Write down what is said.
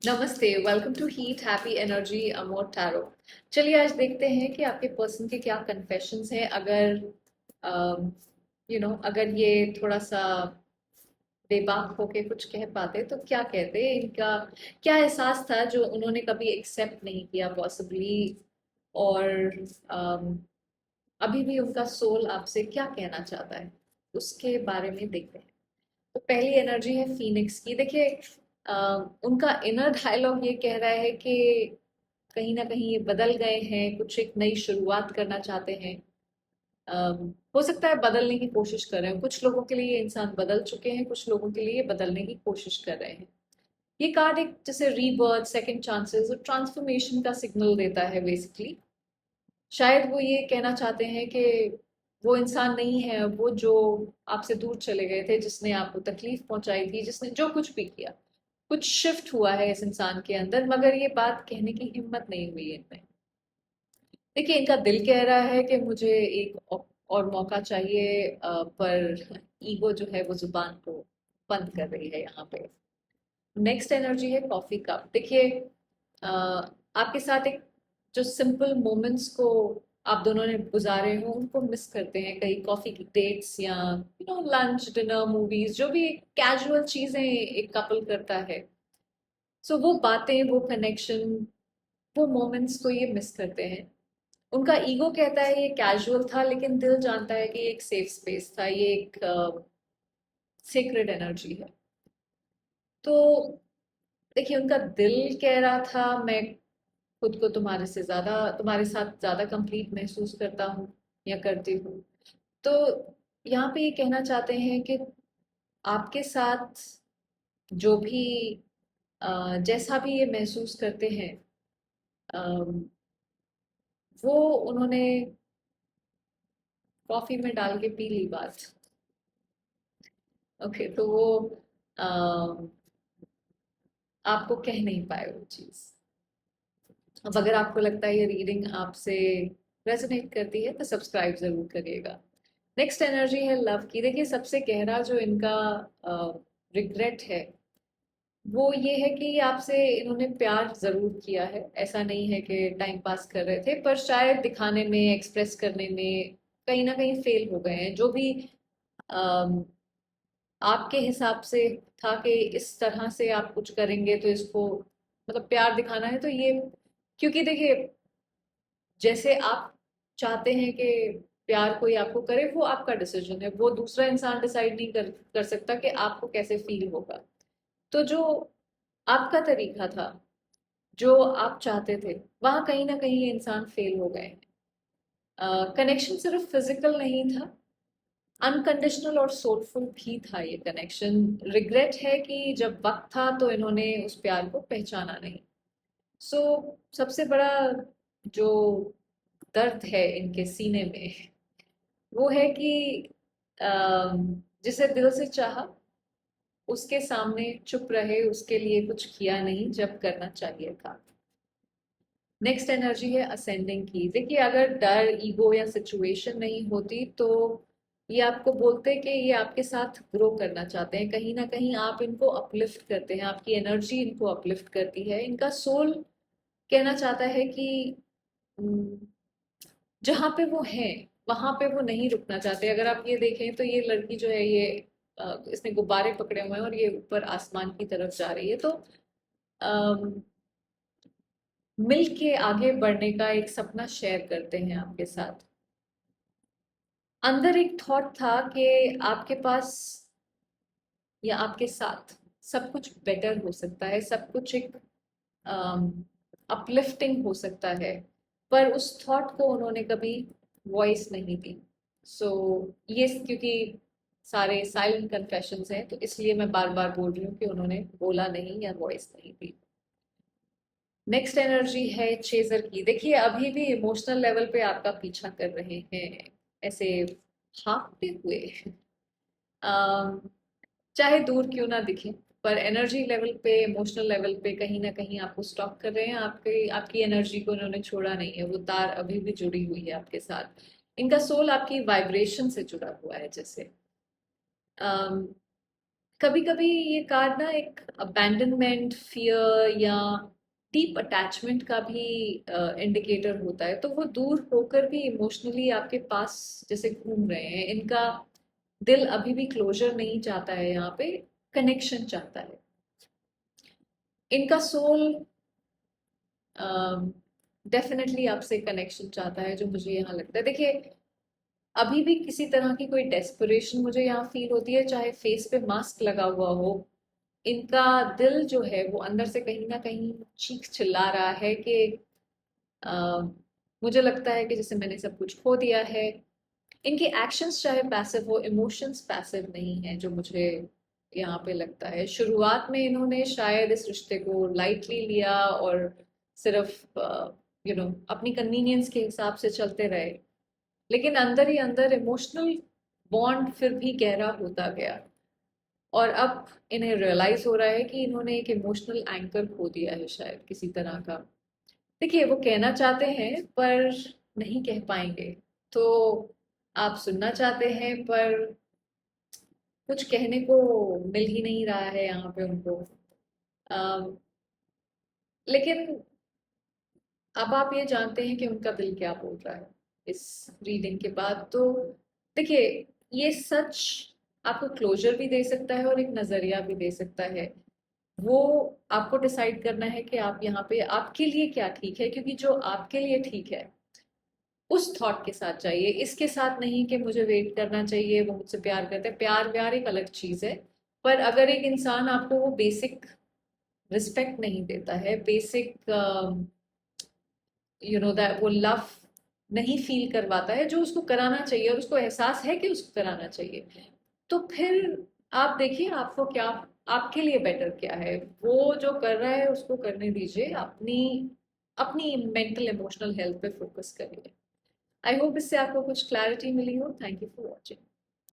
नमस्ते, welcome to heat happy energy Amor tarot. चलिए आज देखते हैं कि आपके पर्सन के क्या कन्फेशंस हैं। अगर अगर ये थोड़ा सा बेबाक होके कुछ कह पाते तो क्या कहते, इनका क्या एहसास था जो उन्होंने कभी एक्सेप्ट नहीं किया पॉसिबली। और um, अभी भी उनका सोल आपसे क्या कहना चाहता है, उसके बारे में देखते हैं। तो पहली एनर्जी है फीनिक्स की। देखिए, अ, उनका इनर डायलॉग ये कह रहा है कि कहीं ना कहीं ये बदल गए हैं, कुछ एक नई शुरुआत करना चाहते हैं। हो सकता है बदलने की कोशिश कर रहे हैं। कुछ लोगों के लिए ये इंसान बदल चुके हैं, कुछ लोगों के लिए ये बदलने की कोशिश कर रहे हैं। ये कार्ड एक जैसे रीबर्थ, सेकंड चांसेस और ट्रांसफॉर्मेशन का सिग्नल देता है बेसिकली। शायद वो ये कहना चाहते हैं कि वो इंसान नहीं है वो जो आपसे दूर चले गए थे, जिसने आपको तकलीफ पहुंचाई थी, जिसने जो कुछ भी किया। कुछ शिफ्ट हुआ है इस इंसान के अंदर, मगर ये बात कहने की हिम्मत नहीं हुई इनमें। देखिए, इनका दिल कह रहा है कि मुझे एक और मौका चाहिए, पर ईगो जो है वो जुबान को बंद कर रही है यहाँ पे। नेक्स्ट एनर्जी है कॉफी कप। देखिए, आपके साथ एक जो सिंपल मोमेंट्स को आप दोनों ने गुजारे हो उनको मिस करते हैं। कहीं कॉफी की डेट्स या लंच, डिनर, मूवीज, जो भी कैजुअल चीजें एक कपल करता है। सो वो बातें, वो कनेक्शन, वो मोमेंट्स को ये मिस करते हैं। उनका ईगो कहता है ये कैजुअल था, लेकिन दिल जानता है कि ये एक सेफ स्पेस था, ये एक सीक्रेट एनर्जी है। तो देखिए, उनका दिल कह रहा था मैं खुद को तुम्हारे से ज्यादा, तुम्हारे साथ ज्यादा कंप्लीट महसूस करता हूँ या करती हूँ। तो यहाँ पे ये कहना चाहते हैं कि आपके साथ जो भी जैसा भी ये महसूस करते हैं, अम, वो उन्होंने कॉफी में डाल के पी ली बात। ओके, तो वो अम, आपको कह नहीं पाए वो चीज। अब अगर आपको लगता है ये रीडिंग आपसे रेजोनेट करती है तो सब्सक्राइब जरूर करिएगा। नेक्स्ट एनर्जी है लव की। देखिए, सबसे गहरा जो इनका रिग्रेट है वो ये है कि आपसे इन्होंने प्यार जरूर किया है। ऐसा नहीं है कि टाइम पास कर रहे थे, पर शायद दिखाने में, एक्सप्रेस करने में कहीं ना कहीं फेल हो गए हैं। जो भी अम, आपके हिसाब से था कि इस तरह से आप कुछ करेंगे तो इसको मतलब प्यार दिखाना है, तो ये, क्योंकि देखिए, जैसे आप चाहते हैं कि प्यार कोई आपको करे, वो आपका डिसीजन है। वो दूसरा इंसान डिसाइड नहीं कर सकता कि आपको कैसे फील होगा। तो जो आपका तरीका था, जो आप चाहते थे, वहां कहीं ना कहीं ये इंसान फेल हो गए। कनेक्शन सिर्फ फिजिकल नहीं था, अनकंडीशनल और सोलफुल भी था ये कनेक्शन। रिग्रेट है कि जब वक्त था तो इन्होंने उस प्यार को पहचाना नहीं। सो सबसे बड़ा जो दर्द है इनके सीने में वो है कि जिसे दिल से चाहा उसके सामने चुप रहे, उसके लिए कुछ किया नहीं जब करना चाहिए था। नेक्स्ट एनर्जी है असेंडिंग की। देखिए, अगर डर, ईगो या सिचुएशन नहीं होती तो ये आपको बोलते कि ये आपके साथ ग्रो करना चाहते हैं। कहीं ना कहीं आप इनको अपलिफ्ट करते हैं, आपकी एनर्जी इनको अपलिफ्ट करती है। इनका सोल कहना चाहता है कि हम्म, जहाँ पे वो हैं वहां पे वो नहीं रुकना चाहते। अगर आप ये देखें तो ये लड़की जो है ये इसने गुब्बारे पकड़े हुए हैं और ये ऊपर आसमान की तरफ जा रही है। तो मिल के आगे बढ़ने का एक सपना शेयर करते हैं आपके साथ। अंदर एक थॉट था कि आपके पास या आपके साथ सब कुछ बेटर हो सकता है, सब कुछ एक अपलिफ्टिंग हो सकता है, पर उस थॉट को उन्होंने कभी वॉइस नहीं दी। सो ये क्योंकि सारे साइलेंट कन्फेशंस हैं, तो इसलिए मैं बार बार बोल रही हूँ कि उन्होंने बोला नहीं या वॉइस नहीं दी। नेक्स्ट एनर्जी है चेजर की। देखिए, अभी भी इमोशनल लेवल पे आपका पीछा कर रहे हैं, ऐसे हाँकते हुए। अम, चाहे दूर क्यों ना दिखे, पर एनर्जी लेवल पे, इमोशनल लेवल पे कहीं ना कहीं आपको स्टॉक कर रहे हैं। आपके आपकी एनर्जी को उन्होंने छोड़ा नहीं है, वो तार अभी भी जुड़ी हुई है आपके साथ। इनका सोल आपकी वाइब्रेशन से जुड़ा हुआ है जैसे। कभी कभी ये कार्ड ना एक अबैंडनमेंट, फियर या डीप अटैचमेंट का भी इंडिकेटर होता है। तो वो दूर होकर भी इमोशनली आपके पास जैसे घूम रहे हैं। इनका दिल अभी भी क्लोजर नहीं चाहता है, यहाँ पे कनेक्शन चाहता है। इनका सोल डेफिनेटली आपसे कनेक्शन चाहता है, जो मुझे यहाँ लगता है। देखिए, अभी भी किसी तरह की कोई डेस्परेशन मुझे यहाँ फील होती है, चाहे फेस पे मास्क लगा हुआ हो। इनका दिल जो है वो अंदर से कहीं ना कहीं चीख चिल्ला रहा है कि अ, मुझे लगता है कि जैसे मैंने सब कुछ खो दिया है। इनके एक्शंस चाहे पैसिव हो, इमोशंस पैसिव नहीं है, जो मुझे यहाँ पे लगता है। शुरुआत में इन्होंने शायद इस रिश्ते को लाइटली लिया और सिर्फ अपनी कन्वीनियंस के हिसाब से चलते रहे, लेकिन अंदर ही अंदर इमोशनल बॉन्ड फिर भी गहरा होता गया। और अब इन्हें रियलाइज हो रहा है कि इन्होंने एक इमोशनल एंकर खो दिया है शायद किसी तरह का। देखिए, वो कहना चाहते हैं पर नहीं कह पाएंगे। तो आप सुनना चाहते हैं पर कुछ कहने को मिल ही नहीं रहा है यहाँ पे उनको। अम, लेकिन अब आप ये जानते हैं कि उनका दिल क्या बोल रहा है इस रीडिंग के बाद। तो देखिए, ये सच आपको क्लोजर भी दे सकता है और एक नजरिया भी दे सकता है। वो आपको डिसाइड करना है कि आप यहाँ पे आपके लिए क्या ठीक है, क्योंकि जो आपके लिए ठीक है उस थॉट के साथ जाइए, इसके साथ नहीं कि मुझे वेट करना चाहिए, वो मुझसे प्यार करते हैं। प्यार व्यार एक अलग चीज है। पर अगर एक इंसान आपको वो बेसिक रिस्पेक्ट नहीं देता है, बेसिक दैट वो लव नहीं फील करवाता है जो उसको कराना चाहिए, और उसको एहसास है कि उसको कराना चाहिए, तो फिर आप देखिए आपको क्या, आपके लिए बेटर क्या है। वो जो कर रहा है उसको करने दीजिए, अपनी अपनी मेंटल इमोशनल हेल्थ पे फोकस करिए। आई होप इससे आपको कुछ क्लैरिटी मिली हो। Thank you for watching.